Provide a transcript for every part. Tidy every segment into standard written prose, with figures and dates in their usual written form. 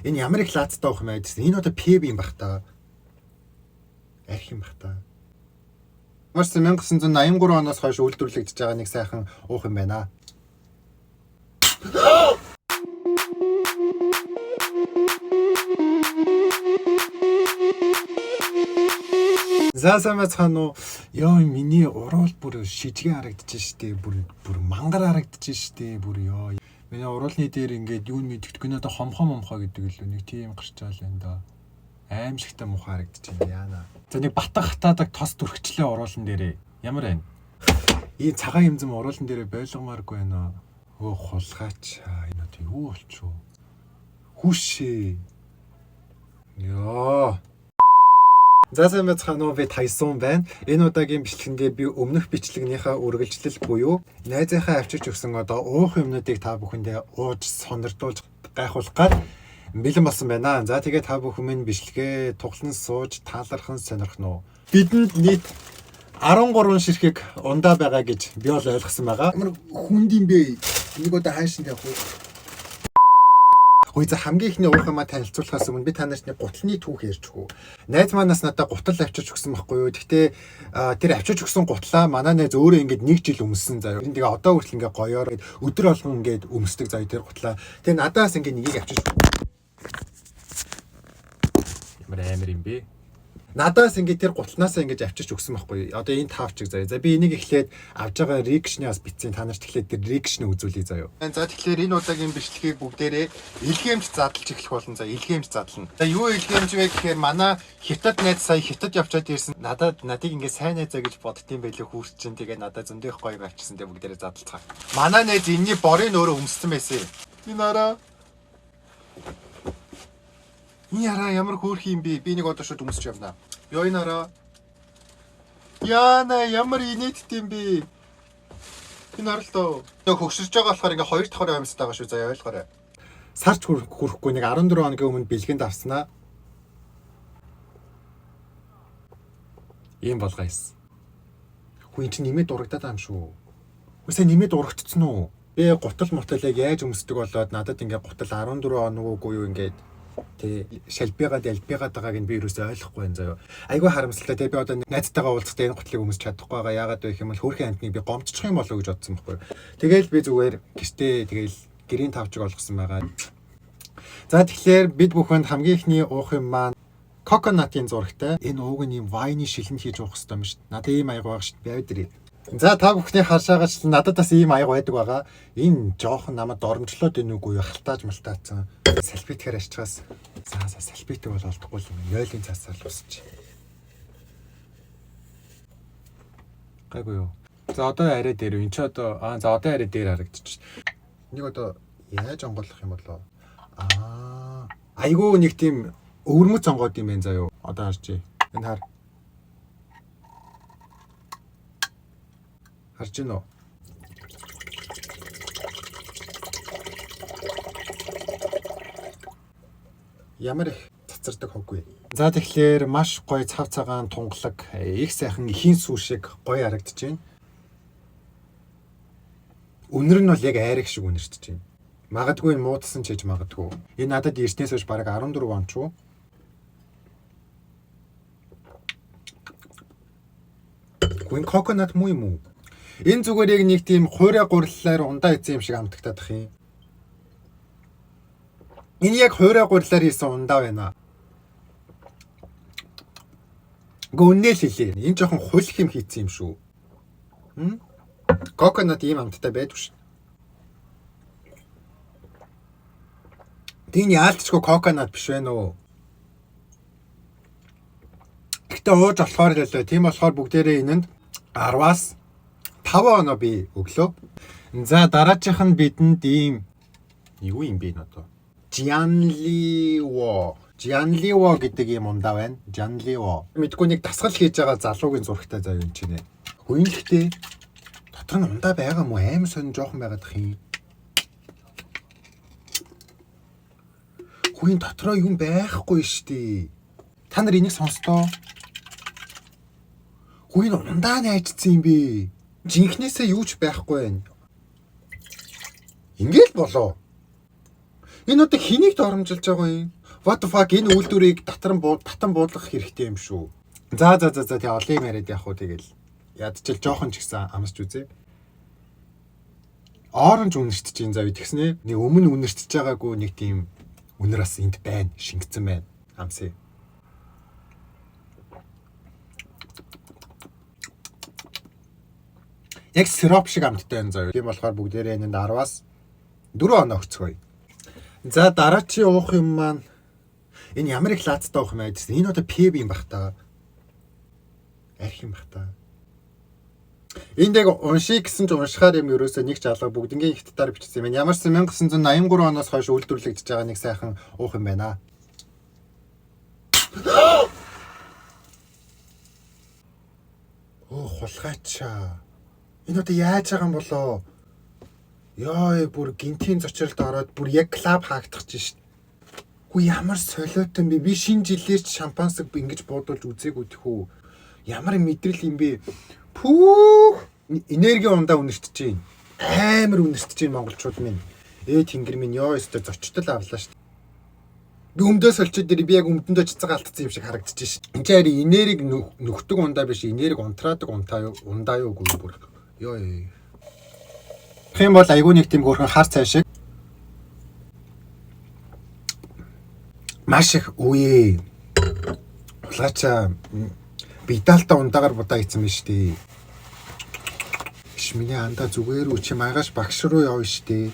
Энэ ямар их лаацтай байх юм бэ гэсэн. Энэ одоо PB юм бах та. Арх юм бах та. Марс 1983 оноос хойш үйлдвэрлэгдэж байгаа нэг сайхан уух юм байна. Заасамаас хануу ёо миний уруул бүр шижгэн харагдаж штэ бүр мангар харагдаж штэ бүр ёо миний уруулны дээр ингээд юу мэдгэдэггүй надаа хомхоо гэдэг л нэг тийм гарчаал энэ да аимшигтай муухай харагдаж байна яана. За нэг батан хатаадаг тос дүрхчлээ уруулан дээрээ ямар байна? Ийм цагаан юмзам уруулан дээрээ байлгамааргүй байна. Өө хулгаач энэ одоо юу болчихоо? Хүшээ. Ёо. Заасан мэцхануу би Тайсон байна. Энэ удаагийн бичлэгэндээ би өмнөх бичлэгнийхээ үргэлжлэл буюу найзынхаа авчирч өгсөн одоо уух юмнуудыг та бүхэндээ ууж сонирдуулж гайхуулах гад бэлэн болсон байна. За тэгээ та бүхэн минь бичлэгээ туглан сууж таалархан сонирхно уу? Бидэнд нийт 13 ширхэг ундаа байгаа гэж би бол ойлгосон байгаа. Ямар хүнд юм бэ? Энийг одоо хаашаа явах вэ? Хөөе за хамгийн ихний уух юмаа танилцуулахаас өмнө би та нарт нэг гутлын түүх ярьж өгөө. Найз манаас надад гутал авчирч өгсөн байхгүй юу. Гэхдээ тэр авчирч өгсөн гутлаа манай найз өөрөө ингээд 1 жил өмссөн заяа. Тэгээ одоо хүртэл ингээд гоёор өдөр болгон ингээд өмсдөг заяа тэр гутлаа. Тэгээ надаас ингээд нэгийг авчирч ямар амар юм бэ? Надаас ингээд тэр гутлнаасаа ингээд авчирч өгсөн байхгүй юу. Одоо энэ 5 чиг заяа. За би энийг эхлээд авж байгаа reaction-ийг бас битсэн та нарт эхлээд тэр reaction-ыг үзүүлье заяа. За тэгэхээр энэ удаагийн бичлэгийг бүгдээрээ илгээмж задлж эхлэх болно. За илгээмж задлана. За юу илгээмж вэ гэхээр манай хятад найз сая хятад явчаад ирсэн. Надыг ингээд сайн найзаа гэж боддtiin байлээ хүүрч чинь тэгээ надад зөндөх гоё авчирсан тэгээ бүгдээрээ задлцгаа. Манай найз энэний борыг өөрөө өмссөн байсан. Энэ араа. Энэ араа ямар хөөрх юм бэ? Би нэг одоо шууд өмсч явнаа. Ёо энэ араа. Яна ямар инээдтэй юм бэ? Энэ аралтаа. Нэг хөгшөрж байгаа болохоор ингээ 2 давхар амьстай байгаа шүү. За ойлгоорой. Сарч хүрэхгүй нэг 14 хоногийн өмнө бэлгэнд авснаа. Ийм болгоёс. Хүн чинь нэмээд урагдаад байгаа юм шүү. Үсээ нэмээд урагдчихсан уу? Би гутал мотолыг яаж өмсдөг болоод надад ингээ гутал 14 хоног уу юу ингээд тэг шалбигаад ялбигаад байгааг нь би юусоо ойлгохгүй байна заяа. Айгүй харамсалтай тэг би одоо найзтайгаа уулзахдаа энэ гутлыг өмсч чадахгүй байгаа. Яагаад вэ гэх юм бол хөөрхөн амтныг би гомдчих юм болов уу гэж бодсон байхгүй. Тэгэл би зүгээр гэртээ тэгэл гэрийн тавчиг олгосон байгаа. За тэгэхээр бид бүхэнд хамгийн ихний уух юм маань коконатын зурагтай. Энэ ууг нь юм вайны шилэнд хийж уух хэрэгтэй юм шүү. Надад ийм аяг байгаа шүү. Би авдрий. За та бүхний харшаагаач надад бас ийм аяг байдаг байгаа. Энэ жоохон намайг доромжлоод энэ үгүй халтааж малтаацсан. Салфетгээр аччихаас. За салфетэг бол олдохгүй юм. Нойлын цаасаар л усч. Гайгүй юу. За одоо арай дээр энэ ч одоо за одоо арай дээр харагдчих. Нэг одоо яаж онгойлох юм болоо? Айгүй нэг тийм өвөрмөц онгоод юм байна заа юу. Одоо харж. Энэ хар. Харж гинөө. Ямар их цацардаг хоггүй. За тэгэхээр маш гоё цав цагаан тунгалаг их сайхан ихийн сүү шиг гоё харагдаж байна. Үнэр нь бол яг айраг шиг үнэрчж байна. Магадгүй муудсан ч гэж магадгүй. Энэ надад ирснээс хойш бараг 14 он ч уу. Гүн коконат муу юм уу? Энэ зүгээр яг нэг тийм хуурай гурлалаар ундаа ийцэн юм шиг амтагтаад ах юм. Энэ яг хуурай гурлалаар хийсэн ундаа байна. Гүнэл хэлээ. Энэ жоохон хулих юм хийцэн юм шүү. Коконат ийм амттай байдгүй шүү. Тийм яалтчгүй коконат биш байна уу? Гэтэ ууж болохоор л лээ. Тийм болохоор бүгдээрээ энэнд 10-аас 5 оноо би өглөө. За дараачих нь бидэнд ийм юу юм бэ нөтө? Жанливо гэдэг юм ундаа байна. Жанливо. Мэдгүй нэг дасгал хийж байгаа залуугийн зурагтай заа юм чинь. Хүйнлэгтэй дотор нь ундаа байгаа мó аим сонь жоохон байгаад их юм. Хүйн дотроо юм байхгүй штий. Та нар энийг сонстоо. Хүйн ундаа найжсан юм бэ? Жинхнээсээ юу ч байхгүй байна. Ингээл болоо. Энэ одоо хэнийг доромжилж байгаа юм? What the fuck, энэ үйлдвэрийг татан буудлах хэрэгтэй юм шүү. За тэгээ олон юм яриад явах уу тэгэл. Ядчил жоохон ч гэсэн амсч үзье. Оранж үнэрчж чинь зав тэгснэ. Нэг өмнө үнэрчж байгаагүй нэг тийм үнэр бас энд байна, шингэсэн байна. Амсаа. Яг сироп шиг амттай энэ зав. Тийм болохоор бүгдээрээ энэ 10-аас 4 оноо өгцгөөе. За дараачийн уух юм маань энэ ямар их лаацтай уух юм аа гэсэн. Энэ одоо пеб юм бах та. Арх юм бах та. Энд яг уншиг гэсэн ч уншихаар юм ерөөсөө нэг ч алга бүгднгийн их татаар бичсэн юм. Ямар ч 1983 оноос хойш үйлдвэрлэгдэж байгаа нэг сайхан уух юм байна. Оо хулгайчаа. Энэ одоо яаж байгаа юм болоо? Яа, бүр гинтийн зочролд ороод бүр яг клаб хаагдах чинь шүү. Хүү ямар солиотой юм бэ? Би шинэ жилээр ч шампансаг ингэж буудуулж үзээгүй тэхүү. Ямар мэдрэл юм бэ? Пүүх! Энерги ундаа үнэрчж чинь. Амар үнэрчж чинь монголчууд минь. Тэнгэр минь ёо өстө зочтол авлаа шүү. Би өмдөөс олчод би яг өмдөндөө чицэг алдсан юм шиг харагдчих шүү. Энд чинь энерги нөхдөг ундаа биш, энерги унтраадаг ундаа юу үгүй бүр. Ёо. Хэм бол айгүй нэг тийм хөөрхөн хар цай шиг. Маш их үе. Улаачаа бидалта ундаагаар будаа ийцэн биш тий. Миний андаа зүгээр үчи магаш багш руу явна штэ.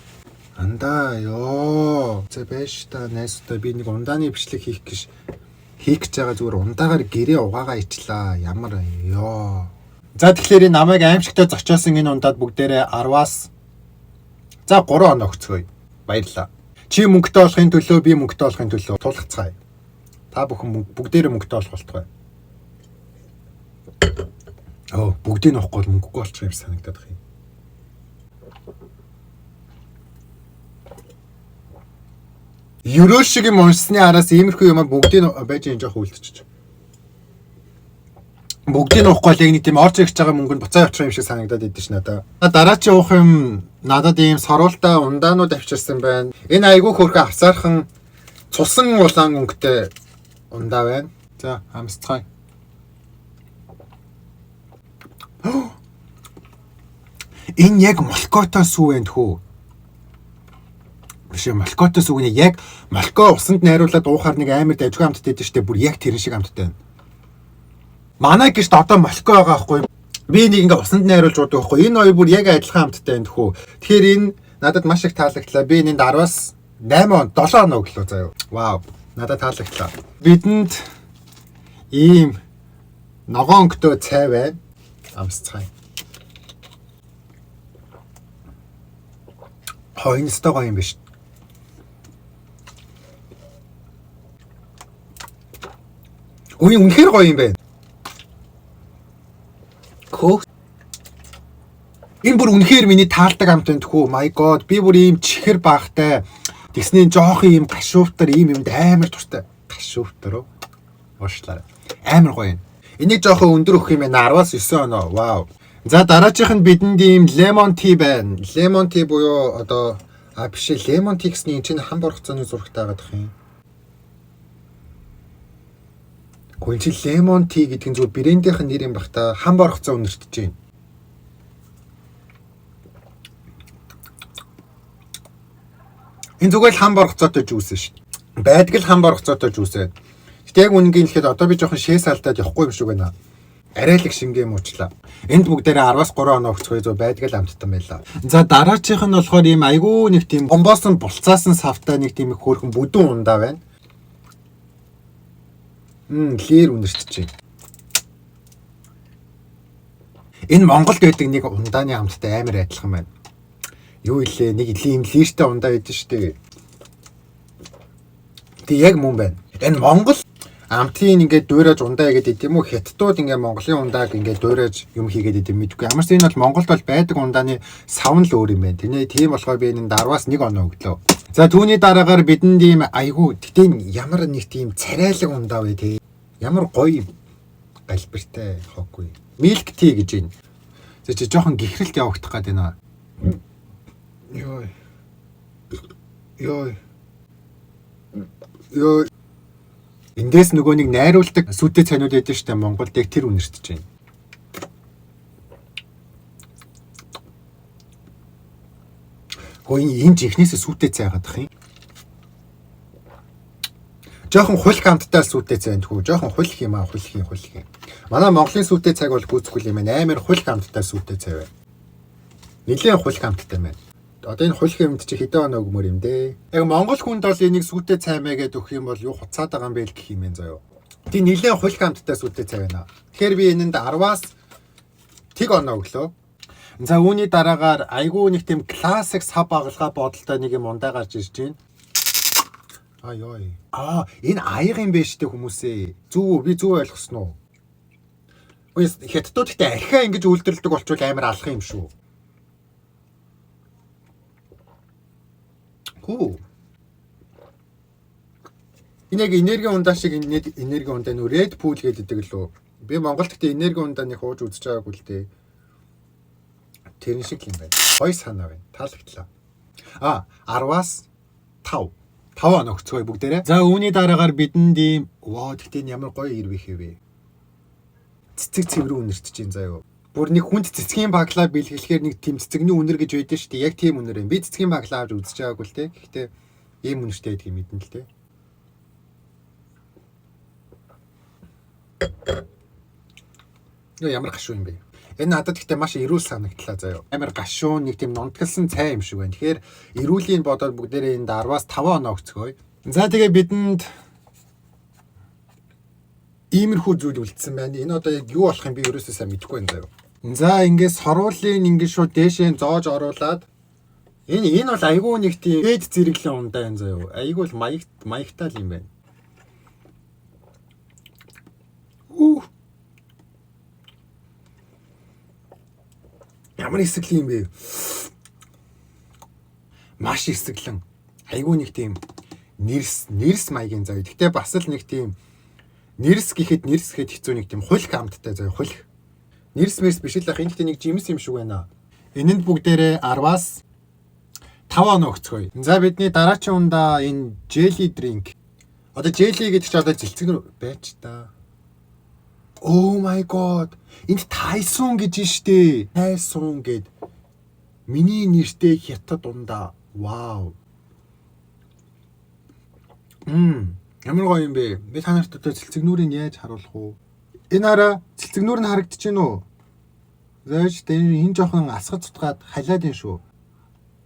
Андаа ёо. Зэ байж та найстай би нэг ундааны бичлэг хийх гэж байгаа зүгээр ундаагаар гэрээ угаагаа ичлаа. Ямар ёо. За тэгэхээр намайг аимшигтай зочоосон энэ ундаад бүгдээрээ 10-аас за 3 оноо өгцгөөе. Баярлалаа. Чи мөнгөтэй болохын төлөө би мөнгөтэй болохын төлөө тулгацгаая. Та бүхэн бүгдээрээ мөнгөтэй болох болтугай. Бүгдийг нөхгүй бол мөнгөгүй болчих юм санагдаад байна. Ерөө шиг юм уншсны араас иймэрхүү юм бүгдийг байж энэ жоох үлдчихэж. Бүгдийг нөхгүй л яг нэг тийм орж ирж байгаа мөнгөнд буцаа явчих юм шиг санагдаад идэв ш надаа. Дараачийн уух юм надад ийм соролтой ундаанууд авчирсан байна. Энэ айгүй хөрхө авсаархан цусан улаан өнгөтэй ундаа байна. За амсцгаая. Энэ яг молкотой сүү байна тхүү. Биш молкотой сүүг яг молко усанд найруулад уухаар нэг амар дажгүй амттай дээ штэ бүр яг тэрэн шиг амттай байна. Манай гişт одоо молко байгаа байхгүй. Би нэг ингээ усанд найруулж уудаг байхгүй. Энэ хоёр бүр яг адилхан амттай байна тхүү. Тэгэхээр энэ надад маш их таалагдлаа. Би энд 10-аас 8 он 7 оноо өглөө заяа. Вау. Надад таалагдлаа. Бидэнд ийм ногоон өнгөтэй цай байна. Амсцгаая. Хойностой гоё юм биш. Үнэхээр гоё юм байна. Энэ бүр үнэхээр миний таалдаг амт байна тхүү. My god. Би бүр ийм чихэр баахтай. Тэгснээ жоох ийм гашууфтар ийм юмд амар туртай. Гашууфтар уу? Уушлаа. Амар гоё юм. Энийг жоохон өндөр өгөх юм байна. 10-аас 9 оноо. Вау. За дараачих нь бидэнд ийм lemon tea байна. Lemon tea буюу одоо биш lemon tea гэсний энэ чинь хам боргоцооны зурагтай байгаа дах юм. Гүн чи lemon tea гэдэг нь зөв брэндийнх нь нэр юм бах та хам боргоцоо үнэртэж байна. Энэ зүгээр л хам боргоцоотой жуус шүү дээ. Байдаг л хам боргоцоотой жуусээ. Гэтэ яг үнэнгийн хэлэхэд одоо би жоохон шээс алдаад явахгүй юм шиг байна. Арай л их шингээ муучлаа. Энд бүгдээрээ 10-аас 3 оноо өгцгөө зөө байдаг л амттан байлаа. За дараачих нь болохоор ийм айгүй нэг тийм бомбоосон булцаасан савтай нэг тийм их хөөрхөн бүдүүн ундаа байна. Лэр үнэрчж байна. Энэ Монголд байдаг нэг ундааны амттай амар адилхан байна. Юу илээ нэг ийм лэртэй ундаа байдаг шүү дээ. Тэг яг мөн байна. Энэ Монгол амтын ингээд дуурайж ундаа гэдэг юм уу? Хятадууд ингээд Монголын ундааг ингээд дуурайж юм хийгээд идэв мэдгүй. Ямарч энэ бол Монголд бол байдаг ундааны савн л өөр юм байна. Тийм болохоор би энэ 10-аас 1 оноо өглөө. За түүний дараагаар бидэнд ийм айгүй тэгтээ ямар нэг тийм царайлаг ундаа вэ те. Ямар гоё галбиртай хоогүй. Milk tea гэж байна. За чи жоохон гихрэлт явагдах гээд байна. Йой. ёо эндээс нөгөө нэг найруулдаг сүтэ цайнууд байдаг штэ Монголд яг тэр үнэртэж байна. Хөөе энэ жихнээсээ сүтэ цай гадах юм. Жохон хуль хамттай сүтэ цай энэ хүү. Жохон хуль юм аа хуль юм. Манай Монголын сүтэ цайг бол гүйцэхгүй юм байна. Амар хуль хамттай сүтэ цай байна. Нилийн хуль хамттай байна. Одоо энэ хуль хэмт чи хэдэн оноо өгмөр юм дээ. Яг Монгол хүнд бол энийг сүтэ цаймаа гэдээ өгөх юм бол юу хуцаад байгаа юм бэ гэх юм энэ заяо. Тийм нилийн хуль хамттай сүтэ цай байна. Тэгэхээр би энэнд 10-аас тэг оноо өглөө. За үүний дараагаар айгүй нэг тийм классик сав багалгаа бодолтой нэг юм ундаа гарч ирж байна. Энэ аяг юм бэ штэ хүмүүсээ. Зүг үү? Би зүг ойлгосноо уу? Үгүй хятадууд ихтэй архиа ингэж үйлдвэрлэдэг болчвол амар алах юм шүү. Хөө. Энэ яг энерги ундаа шиг энерги ундаа нөө Red Bull гэдэг лөө. Би Монголд ихтэй энерги ундаа нэг хууж үзэж байгаагүй л дээ. Тэрэн шиг юм байна. Гой санаа байна. Таалагдлаа. 10-аас 5. 5 оноо өгцгөө бүгдээрээ. За үүний дараагаар бидэнд ийм тэгтээ ямар гоё ирвэх вэ? Цэцэг цэврүү үнэртэж чинь заяа. Бүр нэг хүнд цэцгийн баглаа бэлгэлэхээр нэг тийм цэцэгний үнэр гэж байдаг шүү дээ. Яг тийм үнэр юм. Би цэцгийн баглаа авч үзэж байгаагүй л те. Гэхдээ ийм үнэртэй байдаг юм мэдэн л те. Ямар гашуу юм бэ? Энэ надад ихтэй маш эрүүл санагдлаа заяа. Амар гашуу нэг тийм нунтгалсан цай юм шиг байна. Тэгэхээр эрүүлийн бодоод бүгдээрээ энд 10-аас 5 оноо өгцгөөе. За тэгээ бидэнд иймэрхүү зүйл үлдсэн байна. Энэ одоо яг юу болох юм би ерөөсөө сайн мэдэхгүй байна заяа. За ингээд соруулын ингээд шууд дээшээ зоож оруулаад энэ бол айгүй нэг тийм ээд зэрэглэн ундаа юм заяа. Айгүй л маягтай л юм байна. Ямар эсэглэн юм бэ? Маш эсэглэн. Айгүй нэг тийм нэрс маягийн заяа. Гэхдээ бас л нэг тийм нэрс гэхэд хэцүү нэг тийм хуль хамттай заяа. Хуль. Нэрс биш л ах энэ гэхдээ нэг жимс юм шиг байна. Энэнд бүгдээрээ 10-аас 5 оноо өгцгөөе. За бидний дараагийн ундаа энэ jelly drink. Одоо jelly гэдэг чинь одоо зэлцгэр байж та. Oh my god. Энд Тайсун гэж штэ. Тайсун гэд. Миний нэртэй хятад ундаа. Вау. Ямар гоё юм бэ? Би та нарт одоо цэлцэгнүүрийг яаж харуулах вэ? Энэ хараа цэлцэгнүүр нь харагдаж байна уу? Зааш энэ жоохон асгад цутгаад халиад байна шүү.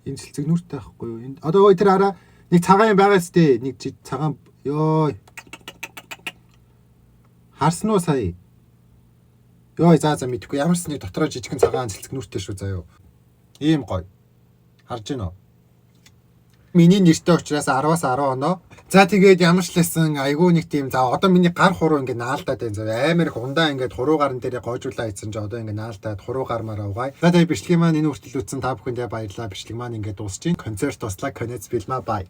Энэ цэлцэгнүүртэй байхгүй юу? Энэ одоо тэр хараа нэг цагаан юм байгаа сте. Нэг цагаан ёо. Харсан уу сая? Ёо за мэдхгүй ямар ч нэг дотроо жижигхэн цагаан цэлцэгнүүртэй шүү заяа. Ийм гоё. Харж байна уу? Миний нэртэй учраас 10-аас 10 оноо. За тэгээд ямар ч лсэн айгүй нэг тийм за одоо миний гар хуруу ингээд наалдаад байна зав. Амар их ундаа ингээд хуруу гарын дээр гоожуулаа ийдсэн чи одоо ингээд наалдаад хуруу гармаараа угаая. За тэгээд бичлэгийн маань энэ хүртэл үзсэн та бүхэндээ баярлалаа. Бичлэг маань ингээд дуусчихин. Концерт туслаа. Конец билмаа бай.